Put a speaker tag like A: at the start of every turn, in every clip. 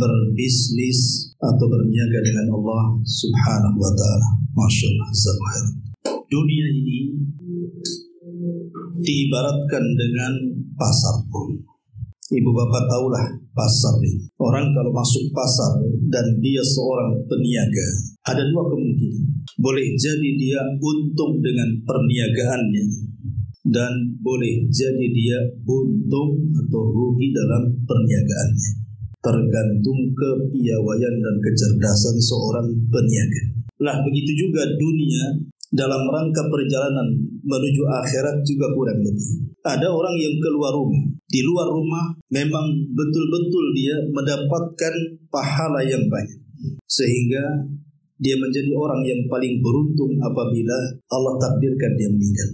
A: berbisnis atau berniaga dengan Allah Subhanahu wa ta'ala. Masya Allah. Dunia ini diibaratkan dengan pasar. Ibu bapak tahulah pasar ini. Orang kalau masuk pasar dan dia seorang peniaga, ada dua kemungkinan. Boleh jadi dia untung dengan perniagaannya, dan boleh jadi dia buntung atau rugi dalam perniagaannya. Tergantung kepiawaian dan kecerdasan seorang peniaga. Lah begitu juga dunia dalam rangka perjalanan menuju akhirat juga kurang lebih. Ada orang yang keluar rumah. Di luar rumah memang betul-betul dia mendapatkan pahala yang banyak, sehingga dia menjadi orang yang paling beruntung apabila Allah takdirkan dia meninggal.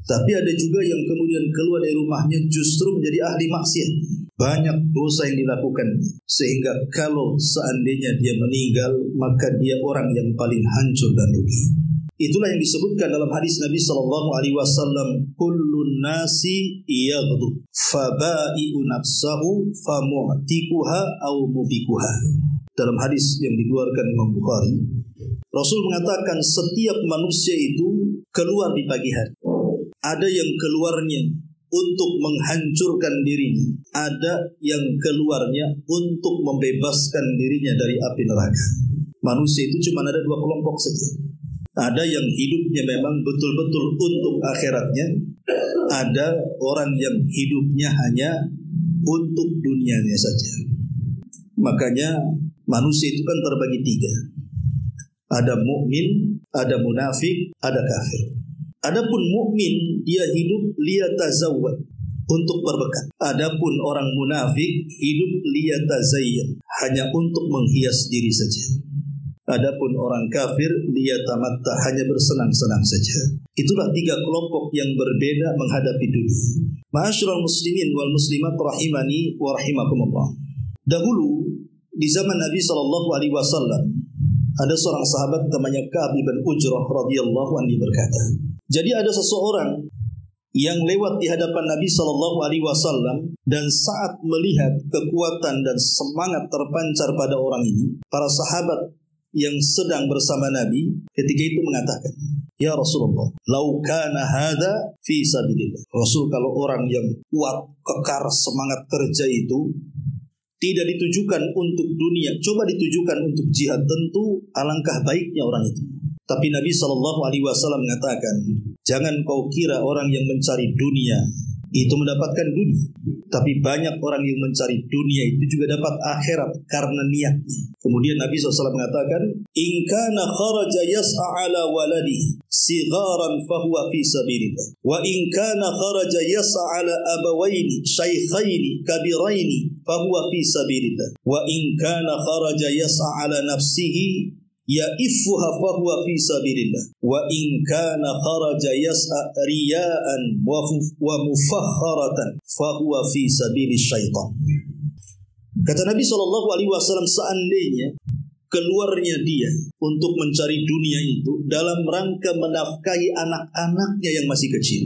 A: Tapi ada juga yang kemudian keluar dari rumahnya justru menjadi ahli maksiat. Banyak dosa yang dilakukan, sehingga kalau seandainya dia meninggal, maka dia orang yang paling hancur dan rugi. Itulah yang disebutkan dalam hadis Nabi SAW, kullun nasi yaghdu fabai'u nafsahu famu'tikuha au mubikuha. Dalam hadis yang dikeluarkan Imam Bukhari, Rasul mengatakan setiap manusia itu keluar di pagi hari. Ada yang keluarnya untuk menghancurkan dirinya, ada yang keluarnya untuk membebaskan dirinya dari api neraka. Manusia itu cuma ada dua kelompok saja. Ada yang hidupnya memang betul-betul untuk akhiratnya, ada orang yang hidupnya hanya untuk dunianya saja. Makanya manusia itu kan terbagi tiga. Ada mukmin, ada munafik, ada kafir. Adapun mukmin dia hidup liyatazawwad, untuk berbekal. Adapun orang munafik hidup liyatazayyan, hanya untuk menghias diri saja. Adapun orang kafir liyatamatta, hanya bersenang-senang saja. Itulah tiga kelompok yang berbeda menghadapi dunia. Ma'asyiral muslimin wal muslimat rahimani wa rahimakumullah. Dahulu di zaman Nabi SAW ada seorang sahabat namanya Ka'ab bin Ujrah radhiyallahu anhu berkata, jadi ada seseorang yang lewat di hadapan Nabi SAW, dan saat melihat kekuatan dan semangat terpancar pada orang ini, para sahabat yang sedang bersama Nabi ketika itu mengatakan, ya Rasulullah, lau kana hadza fi sabilillah. Rasul, kalau orang yang kuat, kekar, semangat kerja itu tidak ditujukan untuk dunia, coba ditujukan untuk jihad, tentu alangkah baiknya orang itu. Tapi Nabi SAW mengatakan, jangan kau kira orang yang mencari dunia itu mendapatkan dunia, tapi banyak orang yang mencari dunia itu juga dapat akhirat karena niatnya. Kemudian Nabi SAW mengatakan, in kana kharaja yas'a ala waladihi sigharan fahuwa fi sabilillah, wa in kana kharaja yas'a ala abawaini shaykhaini kabiraini fahuwa fi sabilillah, wa in kana kharaja yas'a ala nafsihi ya'iffuha fahuwa fi sabilillah, wa in kana kharaja yas'a riya'an wa mufakharatan fahuwa fi sabilis syaitan. Kata Nabi SAW, seandainya keluarnya dia untuk mencari dunia itu dalam rangka menafkahi anak-anaknya yang masih kecil,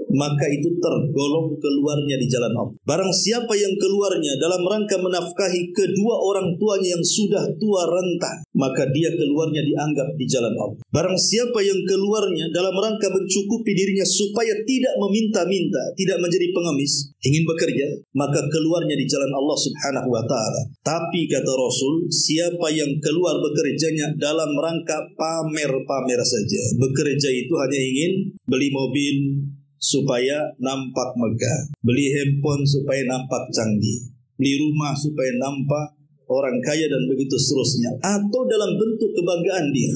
A: maka itu tergolong keluarnya di jalan Allah. Barang siapa yang keluarnya dalam rangka menafkahi kedua orang tuanya yang sudah tua renta, maka dia keluarnya dianggap di jalan Allah. Barang siapa yang keluarnya dalam rangka mencukupi dirinya supaya tidak meminta-minta, tidak menjadi pengemis, ingin bekerja, maka keluarnya di jalan Allah Subhanahu wa ta'ala. Tapi kata Rasul, siapa yang keluar bekerjanya dalam rangka pamer-pamer saja, bekerja itu hanya ingin beli mobil supaya nampak megah, beli handphone supaya nampak canggih, beli rumah supaya nampak orang kaya, dan begitu seterusnya, atau dalam bentuk kebanggaan dia,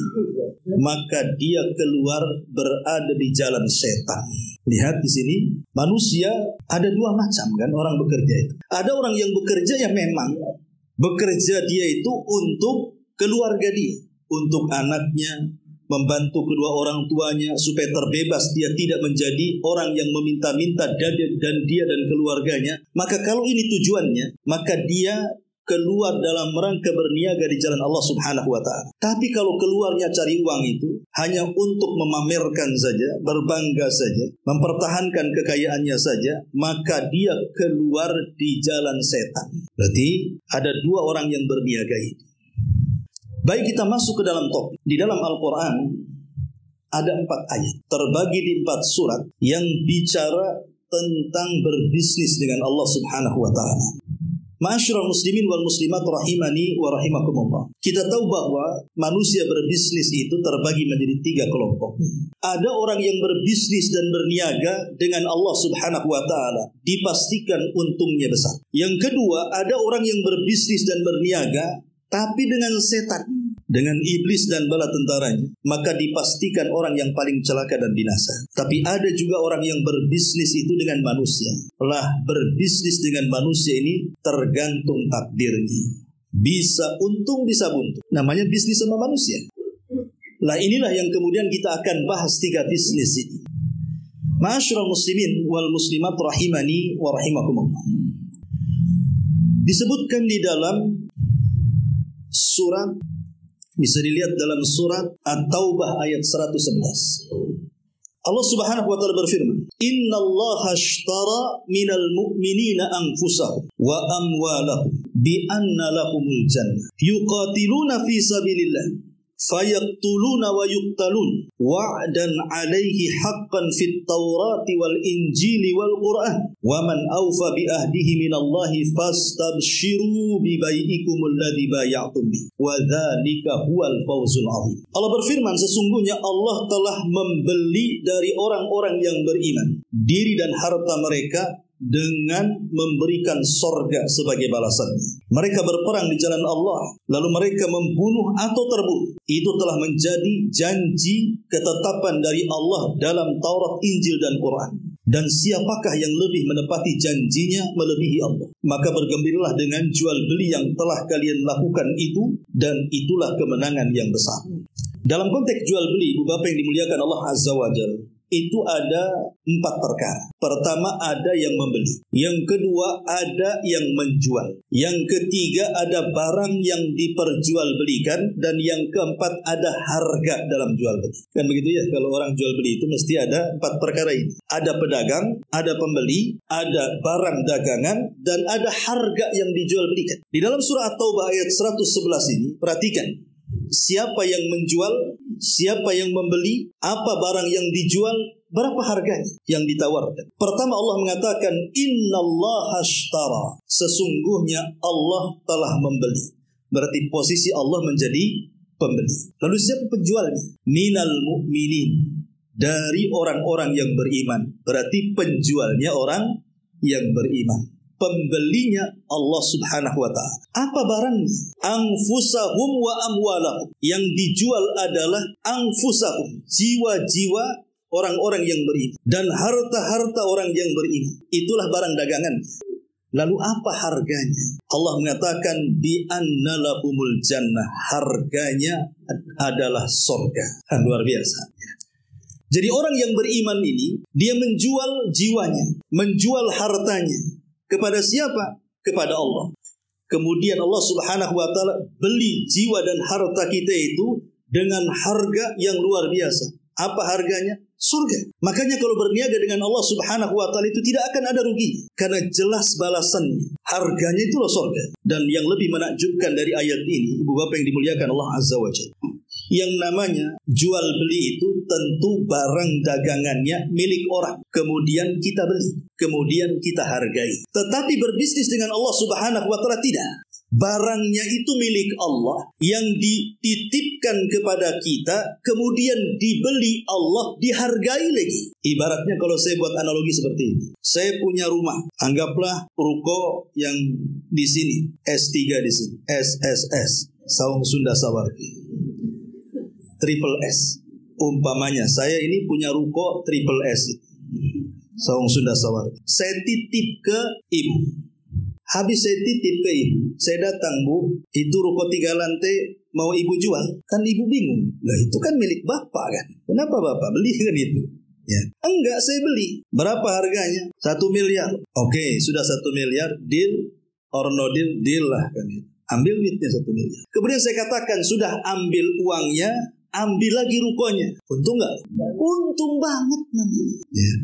A: maka dia keluar berada di jalan setan. Lihat di sini, manusia ada dua macam kan orang bekerja itu. Ada orang yang bekerja yang memang bekerja dia itu untuk keluarga dia, untuk anaknya, membantu kedua orang tuanya supaya terbebas, dia tidak menjadi orang yang meminta-minta dan dia dan keluarganya. Maka kalau ini tujuannya, maka dia keluar dalam rangka berniaga di jalan Allah Subhanahu wa ta'ala. Tapi kalau keluarnya cari uang itu hanya untuk memamerkan saja, berbangga saja, mempertahankan kekayaannya saja, maka dia keluar di jalan setan. Berarti ada dua orang yang berniaga ini. Baik, kita masuk ke dalam topik. Di dalam Al-Quran ada 4 ayat terbagi di 4 surat yang bicara tentang berbisnis dengan Allah Subhanahu wa ta'ala. Ma'asyiral muslimin wal muslimat rahimani wa rahimakumullah. Kita tahu bahwa manusia berbisnis itu terbagi menjadi 3 kelompok. Ada orang yang berbisnis dan berniaga dengan Allah Subhanahu wa ta'ala, dipastikan untungnya besar. Yang kedua, ada orang yang berbisnis dan berniaga tapi dengan setan, dengan iblis dan bala tentaranya, maka dipastikan orang yang paling celaka dan binasa. Tapi ada juga orang yang berbisnis itu dengan manusia. Lah, berbisnis dengan manusia ini tergantung takdirnya. Bisa untung, bisa buntu. Namanya bisnis sama manusia. Lah, inilah yang kemudian kita akan bahas 3 bisnis ini. Ma'asyiral muslimin wal muslimat rahimani wa rahimakumullah. Disebutkan di dalam surat, bisa dilihat dalam surat At-Taubah ayat 111. Allah Subhanahu wa ta'ala berfirman, "Innallaha ashtara minal mu'minina anfusahum wa amwalahum bi anna lahumul jannah yuqatiluna fi sabilillah fayaqtuluna wa yuqtalun wa'dan 'alaihi haqqan fit Taurati wal Injili wal Qur'an wa man awfa bi ahdihi minallahi fastabshiru bi bai'ikum alladhi bay'atum bi wa dzalika huwal fawzul 'adzim." Allah berfirman, sesungguhnya Allah telah membeli dari orang-orang yang beriman diri dan harta mereka dengan memberikan sorga sebagai balasannya. Mereka berperang di jalan Allah, lalu mereka membunuh atau terbunuh. Itu telah menjadi janji ketetapan dari Allah dalam Taurat, Injil, dan Quran. Dan siapakah yang lebih menepati janjinya melebihi Allah? Maka bergembiralah dengan jual beli yang telah kalian lakukan itu, dan itulah kemenangan yang besar. Dalam konteks jual beli, Ibu Bapak yang dimuliakan Allah Azza wa Jalla, itu ada 4 perkara. Pertama, ada yang membeli. Yang kedua, ada yang menjual. Yang ketiga, ada barang yang diperjualbelikan. Dan yang keempat, ada harga dalam jual beli. Kan begitu ya, kalau orang jual beli itu mesti ada 4 perkara ini. Ada pedagang, ada pembeli, ada barang dagangan, dan ada harga yang dijual belikan. Di dalam surah At-Taubah ayat 111 ini, perhatikan. Siapa yang menjual, siapa yang membeli, apa barang yang dijual, berapa harganya yang ditawarkan. Pertama, Allah mengatakan, Innallaha ashtara, sesungguhnya Allah telah membeli. Berarti posisi Allah menjadi pembeli. Lalu siapa penjualnya? Minal mu'minin, dari orang-orang yang beriman. Berarti penjualnya orang yang beriman. Pembelinya Allah Subhanahu wa ta'ala. Apa barangnya? Anfusahum wa amwalahum. Yang dijual adalah anfusahum, jiwa-jiwa orang-orang yang beriman, dan harta-harta orang yang beriman. Itulah barang dagangannya. Lalu apa harganya? Allah mengatakan bi anna lahumul jannah. Harganya adalah surga. Luar biasa. Jadi orang yang beriman ini, dia menjual jiwanya, menjual hartanya. Kepada siapa? Kepada Allah. Kemudian Allah Subhanahu wa ta'ala beli jiwa dan harta kita itu dengan harga yang luar biasa. Apa harganya? Surga. Makanya kalau berniaga dengan Allah Subhanahu wa ta'ala itu tidak akan ada ruginya, karena jelas balasannya. Harganya itulah surga. Dan yang lebih menakjubkan dari ayat ini, Ibu Bapak yang dimuliakan Allah Azza wa Jalla, yang namanya jual beli itu tentu barang dagangannya milik orang. Kemudian kita beli, kemudian kita hargai. Tetapi berbisnis dengan Allah Subhanahu wa ta'ala tidak. Barangnya itu milik Allah yang dititipkan kepada kita, kemudian dibeli Allah, dihargai lagi. Ibaratnya kalau saya buat analogi seperti ini. Saya punya rumah, anggaplah ruko yang di sini, S3 di sini, SSS, Saung Sunda Sawargi, Triple S. Umpamanya saya ini punya ruko Triple S, Saung Sunda Sawargi. Saya titip ke ibu. Habis saya titip ke ibu, saya datang, Bu, itu ruko 3 lantai mau ibu jual. Kan ibu bingung, lah itu kan milik bapak kan, kenapa bapak beli kan itu? Ya, enggak, saya beli. Berapa harganya? 1 miliar. Oke, sudah 1 miliar, deal. or no deal lah kan itu. Ambil duitnya 1 miliar. Kemudian saya katakan sudah ambil uangnya, ambil lagi rukonya. Untung nggak? Untung banget namanya. Ya.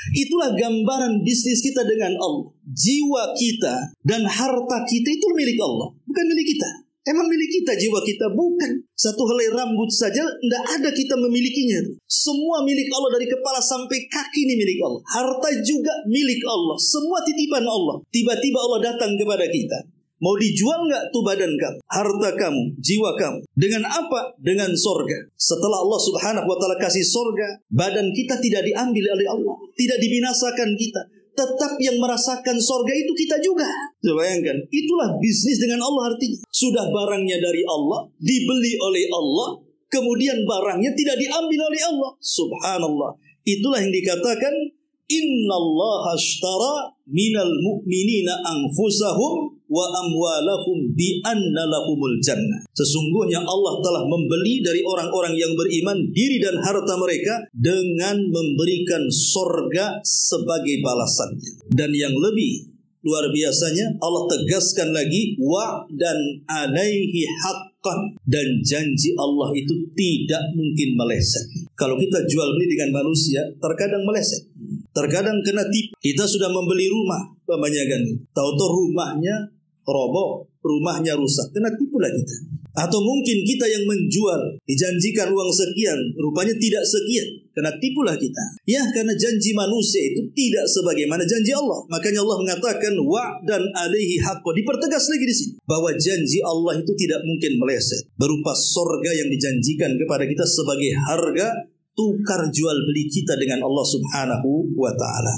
A: Itulah gambaran bisnis kita dengan Allah. Jiwa kita dan harta kita itu milik Allah, bukan milik kita. Emang milik kita jiwa kita? Bukan. Satu helai rambut saja tidak ada kita memilikinya. Semua milik Allah dari kepala sampai kaki ini milik Allah. Harta juga milik Allah. Semua titipan Allah. Tiba-tiba Allah datang kepada kita. Mau dijual nggak tuh badan kamu, harta kamu, jiwa kamu? Dengan apa? Dengan sorga. Setelah Allah Subhanahu wa Ta'ala kasih sorga, badan kita tidak diambil oleh Allah, tidak dibinasakan kita. Tetap yang merasakan sorga itu kita juga. Coba bayangkan, itulah bisnis dengan Allah artinya. Sudah barangnya dari Allah, dibeli oleh Allah, kemudian barangnya tidak diambil oleh Allah. Subhanallah. Itulah yang dikatakan, Innallaha ashtara minal mu'minina anfusahum wa amwalahum bi anna lahumul jannah. Sesungguhnya Allah telah membeli dari orang-orang yang beriman diri dan harta mereka dengan memberikan sorga sebagai balasannya. Dan yang lebih luar biasanya Allah tegaskan lagi wa dan alaihi haqqan, dan janji Allah itu tidak mungkin meleset. Kalau kita jual beli dengan manusia terkadang meleset, terkadang kena tipu. Kita sudah membeli rumah, kan, tahu-tahu rumahnya roboh, rumahnya rusak, kena tipu lah kita. Atau mungkin kita yang menjual, dijanjikan uang sekian, rupanya tidak sekian, kena tipulah kita. Ya, karena janji manusia itu tidak sebagaimana janji Allah. Makanya Allah mengatakan wa dan alaihi haqqo. Dipertegas lagi di sini bahwa janji Allah itu tidak mungkin meleset, berupa sorga yang dijanjikan kepada kita sebagai harga tukar jual beli kita dengan Allah Subhanahu wa Ta'ala.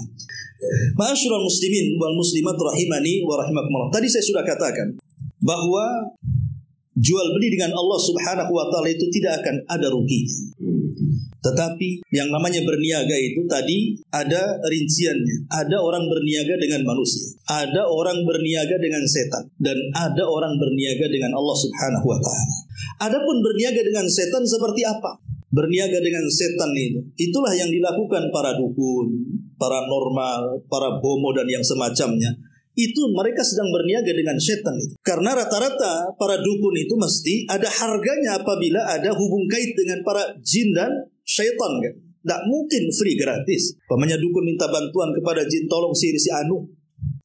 A: Ma'asyiral muslimin wal muslimat rahimani wa rahimakumullah. Tadi saya sudah katakan bahwa jual beli dengan Allah Subhanahu wa Ta'ala itu tidak akan ada ruginya. Tetapi yang namanya berniaga itu tadi ada rinciannya. Ada orang berniaga dengan manusia, ada orang berniaga dengan setan, dan ada orang berniaga dengan Allah Subhanahu wa Ta'ala. Adapun berniaga dengan setan seperti apa? Berniaga dengan setan itulah yang dilakukan para dukun, para normal, para bomo dan yang semacamnya. Itu mereka sedang berniaga dengan setan itu. Karena rata-rata para dukun itu mesti ada harganya apabila ada hubung kait dengan para jin dan syaitan kan. Tidak mungkin free gratis. Pamannya dukun minta bantuan kepada jin, tolong sihir si Anu,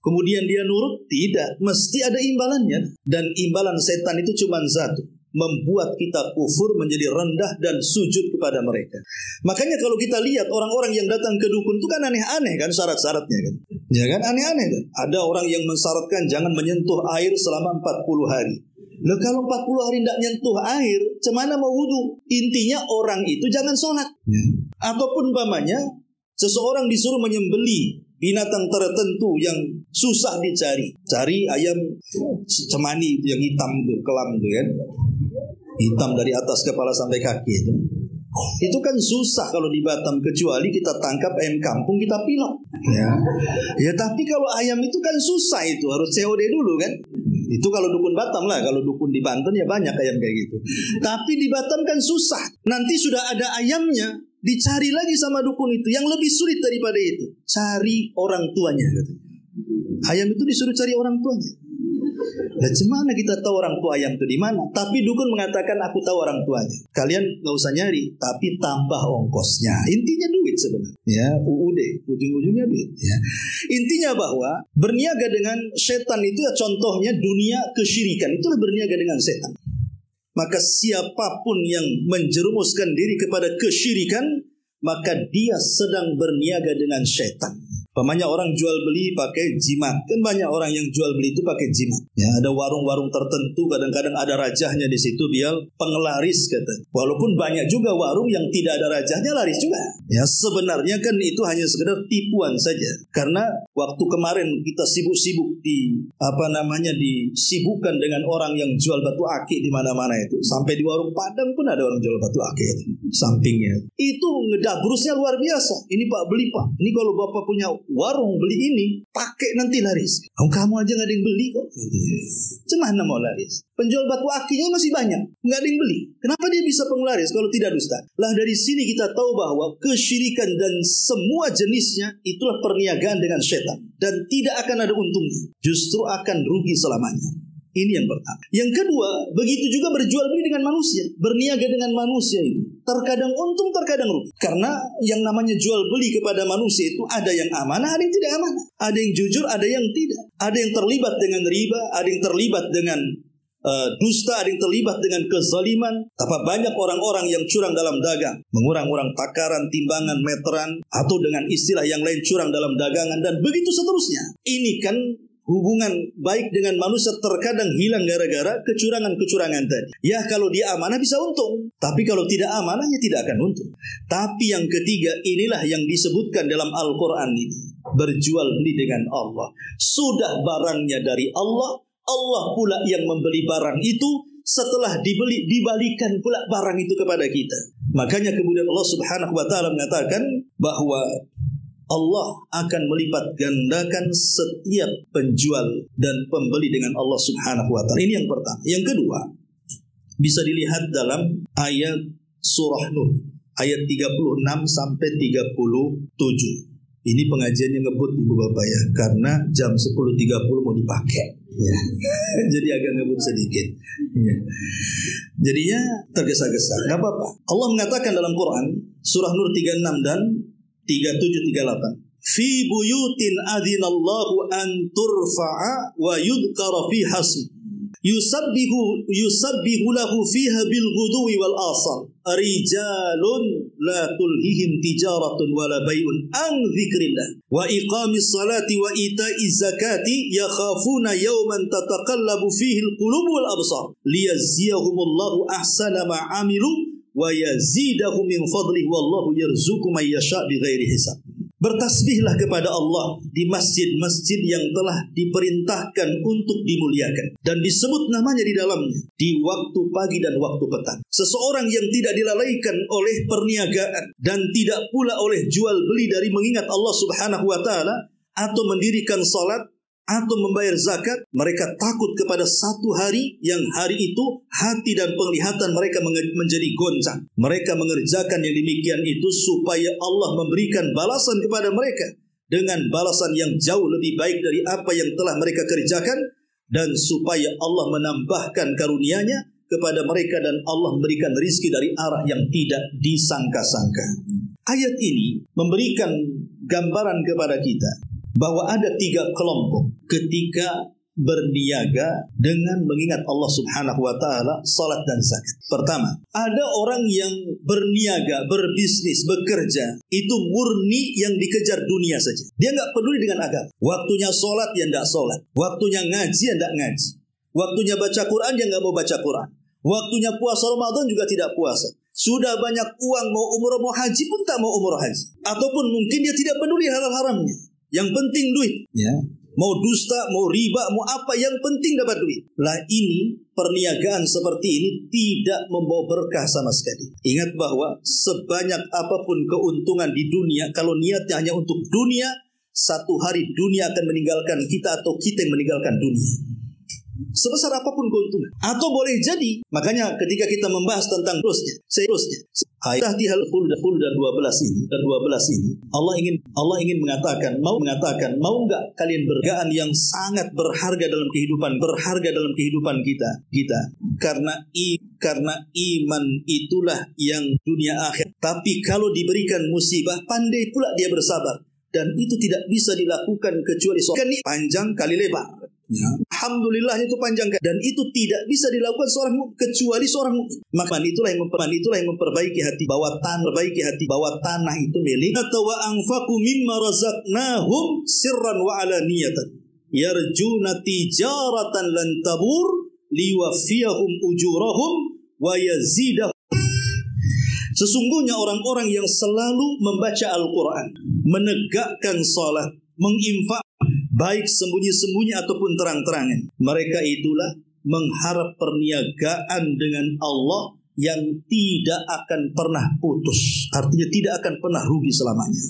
A: kemudian dia nurut, tidak, mesti ada imbalannya. Dan imbalan setan itu cuma satu, membuat kita kufur, menjadi rendah dan sujud kepada mereka. Makanya kalau kita lihat orang-orang yang datang ke dukun itu kan aneh-aneh kan syarat-syaratnya kan. Ya kan, aneh-aneh kan. Ada orang yang mensyaratkan jangan menyentuh air selama 40 hari. Loh, kalau 40 hari tidak nyentuh air, cemana mau wudu? Intinya orang itu jangan sholat. Ataupun umpamanya seseorang disuruh menyembelih binatang tertentu yang susah dicari. Cari ayam cemani itu yang hitam itu, kelam itu kan. Hitam dari atas kepala sampai kaki itu. Itu kan susah kalau di Batam, kecuali kita tangkap ayam kampung, kita pilok. Ya, tapi kalau ayam itu kan susah, itu harus COD dulu kan. Itu kalau dukun Batam lah. Kalau dukun di Banten ya banyak ayam kayak gitu. Tapi di Batam kan susah. Nanti sudah ada ayamnya, dicari lagi sama dukun itu. Yang lebih sulit daripada itu, cari orang tuanya katanya. Ayam itu disuruh cari orang tuanya. Nah, gimana kita tahu orang tua ayam itu di mana? Tapi dukun mengatakan aku tahu orang tuanya. Kalian nggak usah nyari, tapi tambah ongkosnya. Intinya duit sebenarnya. Ya, UUD, ujung-ujungnya duit. Ya. Intinya bahwa berniaga dengan setan itu ya contohnya dunia kesyirikan. Itulah berniaga dengan setan. Maka siapapun yang menjerumuskan diri kepada kesyirikan, maka dia sedang berniaga dengan setan. Pamannya orang jual beli pakai jimat. Kan banyak orang yang jual beli itu pakai jimat. Ya, ada warung-warung tertentu, kadang-kadang ada rajahnya di situ, dia penglaris kata. Walaupun banyak juga warung yang tidak ada rajahnya, laris juga. Ya, sebenarnya kan itu hanya sekedar tipuan saja. Karena waktu kemarin kita sibuk-sibuk disibukkan dengan orang yang jual batu akik di mana-mana itu. Sampai di warung Padang pun ada orang jual batu akik itu. sampingnya. Itu ngedabrusnya luar biasa. Ini Pak, beli Pak. Ini kalau Bapak punya warung, beli ini, pakai nanti laris. Kamu aja nggak ada yang beli kok. Cemana mau laris? Penjual batu akinya masih banyak, nggak ada yang beli. Kenapa dia bisa penglaris kalau tidak dusta? Lah dari sini kita tahu bahwa kesyirikan dan semua jenisnya itulah perniagaan dengan setan. Dan tidak akan ada untungnya. Justru akan rugi selamanya. Ini yang pertama. Yang kedua, begitu juga berjual beli dengan manusia. Berniaga dengan manusia itu. Terkadang untung, terkadang rugi. Karena yang namanya jual beli kepada manusia itu ada yang amanah, ada yang tidak amanah. Ada yang jujur, ada yang tidak. Ada yang terlibat dengan riba, ada yang terlibat dengan dusta, ada yang terlibat dengan kezaliman. Tapi banyak orang-orang yang curang dalam dagang, mengurang-urang takaran, timbangan, meteran, atau dengan istilah yang lain curang dalam dagangan, dan begitu seterusnya. Ini kan hubungan baik dengan manusia terkadang hilang gara-gara kecurangan-kecurangan tadi. Ya kalau dia amanah bisa untung, tapi kalau tidak amanah ya tidak akan untung. Tapi yang ketiga, inilah yang disebutkan dalam Al-Quran ini. Berjual beli dengan Allah. Sudah barangnya dari Allah, Allah pula yang membeli barang itu. Setelah dibeli, dibalikan pula barang itu kepada kita. Makanya kemudian Allah Subhanahu wa ta'ala mengatakan bahwa Allah akan melipat gandakan setiap penjual dan pembeli dengan Allah Subhanahu wa ta'ala. Ini yang pertama. Yang kedua, bisa dilihat dalam ayat surah Nur, ayat 36 sampai 37. Ini pengajiannya ngebut Ibu Bapak ya, karena jam 10.30 mau dipakai. Ya. Jadi agak ngebut sedikit. Ya. Jadinya tergesa-gesa. Gak apa-apa. Allah mengatakan dalam Quran surah Nur 36 dan 37-38. Fi buyutin adzinallahu an turfa'a wa yudhkara fi hasm. Yusabbihu lahu fiha bil ghudwi wal asal. Rijalun la tulhihim tijaratun wala bay'un an dzikrillah wa iqamis salati wa ita'iz zakati yakhafuna yawman tataqallabu fihi al qulub wal absar liyajziyahumullahu ahsana ma 'amilu wa yazidahum min fadlihi wallahu yarzuqu man yasha' bighairi hisab. Bertasbihlah kepada Allah di masjid-masjid yang telah diperintahkan untuk dimuliakan dan disebut namanya di dalamnya di waktu pagi dan waktu petang. Seseorang yang tidak dilalaikan oleh perniagaan dan tidak pula oleh jual beli dari mengingat Allah Subhanahu wa ta'ala atau mendirikan salat atau membayar zakat, mereka takut kepada satu hari yang hari itu hati dan penglihatan mereka menjadi goncang. Mereka mengerjakan yang demikian itu supaya Allah memberikan balasan kepada mereka dengan balasan yang jauh lebih baik dari apa yang telah mereka kerjakan, dan supaya Allah menambahkan karunia-Nya kepada mereka dan Allah memberikan rizki dari arah yang tidak disangka-sangka. Ayat ini memberikan gambaran kepada kita bahwa ada 3 kelompok ketika berniaga dengan mengingat Allah Subhanahu wa ta'ala, salat dan zakat. Pertama, ada orang yang berniaga, berbisnis, bekerja, itu murni yang dikejar dunia saja. Dia nggak peduli dengan agama. Waktunya salat ya nggak salat, waktunya ngaji ya nggak ngaji, waktunya baca Quran ya nggak mau baca Quran, waktunya puasa Ramadan juga tidak puasa. Sudah banyak uang, mau umroh mau haji pun tak mau umroh haji, ataupun mungkin dia tidak peduli halal haramnya. Yang penting duit, ya. Mau dusta, mau riba, mau apa, yang penting dapat duit. Lah ini perniagaan seperti ini tidak membawa berkah sama sekali. Ingat bahwa sebanyak apapun keuntungan di dunia, kalau niatnya hanya untuk dunia, satu hari dunia akan meninggalkan kita atau kita yang meninggalkan dunia. Sebesar apapun keuntungan. Atau boleh jadi, makanya ketika kita membahas tentang seterusnya, ayat 10 dan 12 ini, Allah ingin mengatakan, mau enggak kalian bergaan yang sangat berharga dalam kehidupan kita. Karena iman itulah yang dunia akhir. Tapi kalau diberikan musibah, pandai pula dia bersabar. Dan itu tidak bisa dilakukan kecuali panjang kali lebar. Ya. Alhamdulillah itu panjang, dan itu tidak bisa dilakukan kecuali seorang mukmin. Maka itulah yang memperbaiki hati bawah tanah itu milik. Wa anfaqu mimma razaqnahum sirran wa alaniyatan yarjuna tijaratan lan tabur liwafiyahum ujurahum wa yazidahum. Sesungguhnya orang-orang yang selalu membaca Al-Quran, menegakkan salat, menginfak baik sembunyi-sembunyi ataupun terang-terangan, mereka itulah mengharap perniagaan dengan Allah yang tidak akan pernah putus. Artinya tidak akan pernah rugi selamanya.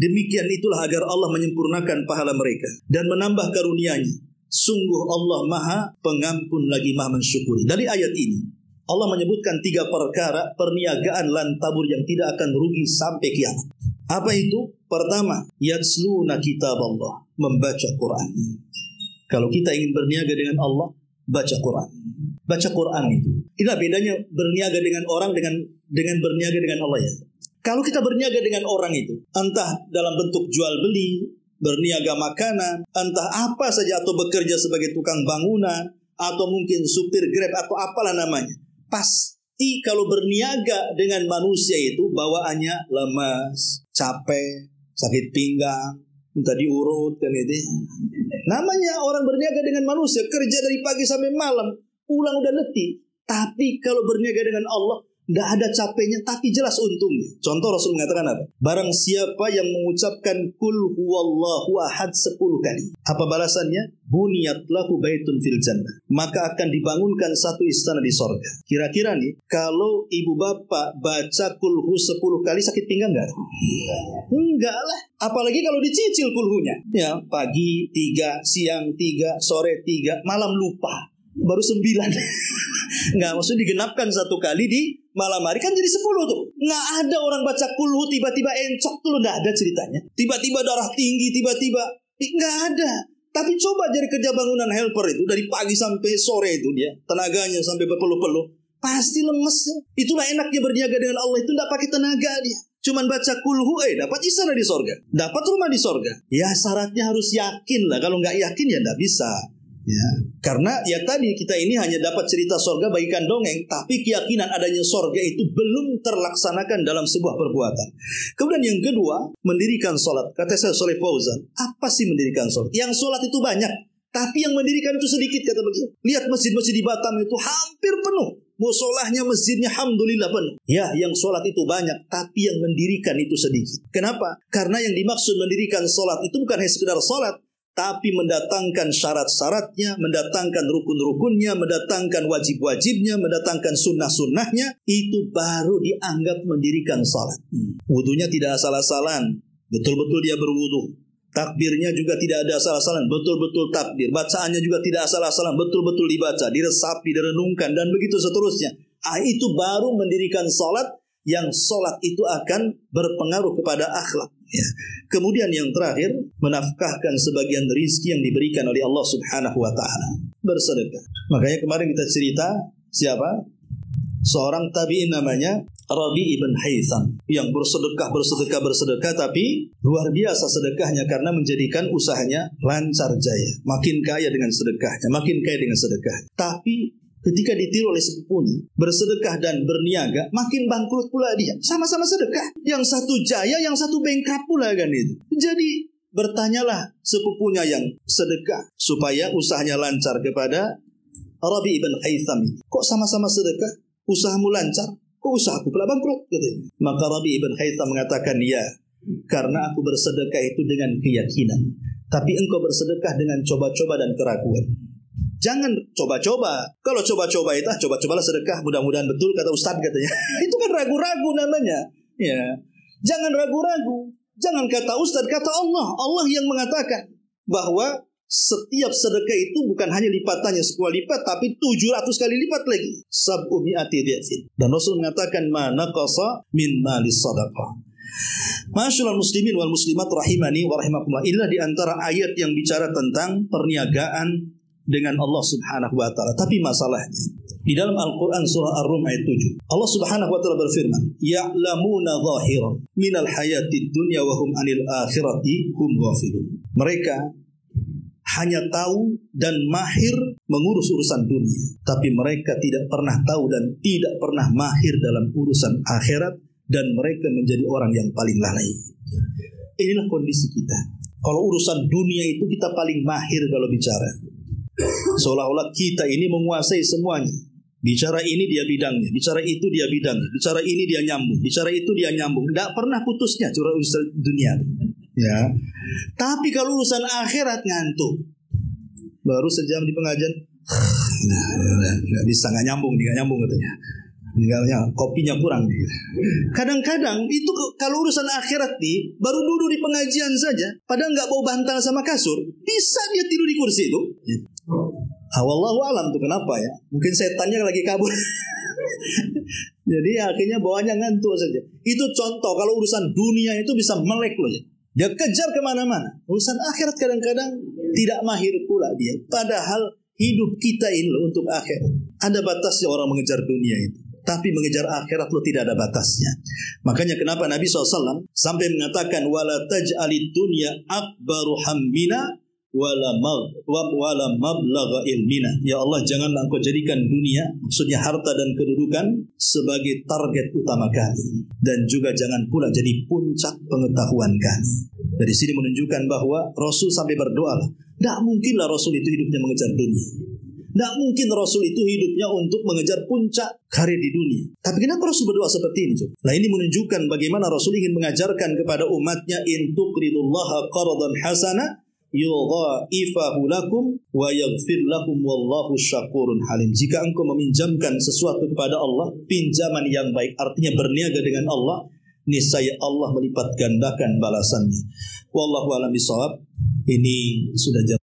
A: Demikian itulah agar Allah menyempurnakan pahala mereka dan menambah karunia-Nya. Sungguh Allah Maha Pengampun lagi Maha Mensyukuri. Dari ayat ini Allah menyebutkan 3 perkara perniagaan lantabur yang tidak akan rugi sampai kiamat. Apa itu? Pertama, yatsluna kitab Allah, membaca Quran. Kalau kita ingin berniaga dengan Allah, baca Quran. Baca Quran itu. Inilah bedanya berniaga dengan orang dengan berniaga dengan Allah ya. Kalau kita berniaga dengan orang itu, entah dalam bentuk jual beli, berniaga makanan, entah apa saja, atau bekerja sebagai tukang bangunan, atau mungkin supir Grab atau apalah namanya. Pasti kalau berniaga dengan manusia itu bawaannya lemas, capek, sakit pinggang, minta diurut kan itu. Namanya orang berniaga dengan manusia, kerja dari pagi sampai malam, pulang udah letih. Tapi kalau berniaga dengan Allah, tidak ada capeknya, tapi jelas untungnya. Contoh Rasul mengatakan apa? Barang siapa yang mengucapkan Kul huwallahu ahad 10 kali, apa balasannya? Buniyat lahu baitun fil jannah, maka akan dibangunkan satu istana di sorga. Kira-kira nih, kalau ibu bapak baca kulhu 10 kali sakit pinggang nggak? Enggak lah. Apalagi kalau dicicil kulhunya. Ya, pagi 3, siang 3, sore 3, malam lupa. Baru 9. Nggak, maksudnya digenapkan 1 kali di malam hari kan jadi 10 tuh. Nggak ada orang baca kulhu tiba-tiba encok tuh, nggak ada ceritanya. Tiba-tiba darah tinggi, tiba-tiba nggak ada. Tapi coba jadi kerja bangunan helper itu dari pagi sampai sore itu dia tenaganya sampai berpeluh-peluh, pasti lemes. Itulah enaknya berniaga dengan Allah, itu nggak pakai tenaga dia. Cuman baca kulhu, dapat istana di sorga, dapat rumah di sorga. Ya syaratnya harus yakin lah. Kalau nggak yakin ya nggak bisa. Ya, karena ya tadi kita ini hanya dapat cerita sorga bagikan dongeng, tapi keyakinan adanya sorga itu belum terlaksanakan dalam sebuah perbuatan. Kemudian yang kedua, mendirikan sholat. Kata saya Sholeh Fauzan, apa sih mendirikan sholat? Yang sholat itu banyak, tapi yang mendirikan itu sedikit, kata beliau. Lihat masjid-masjid di Batam itu hampir penuh. Musolahnya, masjidnya alhamdulillah penuh. Ya, yang sholat itu banyak, tapi yang mendirikan itu sedikit. Kenapa? Karena yang dimaksud mendirikan sholat itu bukan hanya sekedar sholat, tapi mendatangkan syarat-syaratnya, mendatangkan rukun-rukunnya, mendatangkan wajib-wajibnya, mendatangkan sunnah-sunnahnya, itu baru dianggap mendirikan salat. Wudunya tidak asal-asalan, betul-betul dia berwudu. Takbirnya juga tidak ada asal-asalan, betul-betul takbir. Bacaannya juga tidak asal-asalan, betul-betul dibaca, diresapi, direnungkan, dan begitu seterusnya. Itu baru mendirikan salat, yang salat itu akan berpengaruh kepada akhlak. Ya. Kemudian yang terakhir, menafkahkan sebagian rizki yang diberikan oleh Allah Subhanahu wa Ta'ala, bersedekah. Makanya kemarin kita cerita siapa? Seorang tabi'in namanya Rabi ibn Haytham, yang bersedekah, tapi luar biasa sedekahnya karena menjadikan usahanya lancar jaya, makin kaya dengan sedekahnya, makin kaya dengan sedekah. Tapi ketika ditiru oleh sepupunya bersedekah dan berniaga, makin bangkrut pula dia. Sama-sama sedekah, yang satu jaya, yang satu bankrupt pula kan itu. Jadi bertanyalah sepupunya yang sedekah supaya usahanya lancar kepada Rabi ibn Haytham. Kok sama-sama sedekah, usahamu lancar, kok usahaku pula bangkrut? Katanya. Maka Rabi ibn Haytham mengatakan, ya, karena aku bersedekah itu dengan keyakinan, tapi engkau bersedekah dengan coba-coba dan keraguan. Jangan coba-coba. Kalau coba-coba itu, coba-cobalah sedekah, mudah-mudahan betul kata Ustaz katanya. Itu kan ragu-ragu namanya. Ya. Jangan ragu-ragu. Jangan kata Ustaz, kata Allah. Allah yang mengatakan bahwa setiap sedekah itu bukan hanya lipatannya 10 lipat, tapi 700 kali lipat lagi. Sab'umi'ati di'fin. Dan Rasul mengatakan, ma naqasa min malis sadaqah. Masyaallah muslimin wal muslimat rahimani wa rahimakumullah. Inilah di antara ayat yang bicara tentang perniagaan dengan Allah Subhanahu wa Ta'ala. Tapi masalahnya di dalam Al-Quran surah Ar-Rum ayat 7, Allah Subhanahu wa Ta'ala berfirman, ya'lamuna zahiran minal hayatid dunya wa hum anil akhirati hum ghafilun. Mereka hanya tahu dan mahir mengurus urusan dunia, tapi mereka tidak pernah tahu dan tidak pernah mahir dalam urusan akhirat, dan mereka menjadi orang yang paling lalai. Inilah kondisi kita. Kalau urusan dunia itu kita paling mahir kalau bicara. Seolah-olah kita ini menguasai semuanya. Bicara ini dia bidangnya, bicara itu dia bidangnya, bicara ini dia nyambung, bicara itu dia nyambung. Tidak pernah putusnya urusan dunia. Ya. Tapi kalau urusan akhirat ngantuk. Baru sejam di pengajian, nggak bisa, nggak nyambung katanya. Tinggalnya kopinya kurang. Kadang-kadang itu kalau urusan akhirat nih, baru duduk di pengajian saja, padahal nggak bawa bantal sama kasur, bisa dia tidur di kursi itu. Wallahu alam tuh kenapa ya? Mungkin setannya lagi kabur. Jadi akhirnya bawahnya ngantuk saja. Itu contoh kalau urusan dunia itu bisa melek loh ya. Dia kejar kemana-mana. Urusan akhirat kadang-kadang tidak mahir pula dia. Padahal hidup kita ini loh untuk akhirat. Ada batasnya orang mengejar dunia itu. Tapi mengejar akhirat lo tidak ada batasnya. Makanya kenapa Nabi SAW sampai mengatakan wala taj'alid dunya akbaru hammina wala mablagha ilmina. Ya Allah, janganlah engkau jadikan dunia, maksudnya harta dan kedudukan, sebagai target utama kami, dan juga jangan pula jadi puncak pengetahuan kami. Dari sini menunjukkan bahwa Rasul sampai berdoa, tidak mungkinlah Rasul itu hidupnya mengejar dunia. Tidak mungkin Rasul itu hidupnya untuk mengejar puncak karir di dunia. Tapi kenapa Rasul berdoa seperti ini? Nah, ini menunjukkan bagaimana Rasul ingin mengajarkan kepada umatnya, in tuqridullaha qardan hasana yudha'ifahu lakum wa yaghfir lakum wallahu syakurun halim. Jika engkau meminjamkan sesuatu kepada Allah, pinjaman yang baik, artinya berniaga dengan Allah, niscaya Allah melipat gandakan balasannya. Wallahu a'lam bishawab. Ini sudah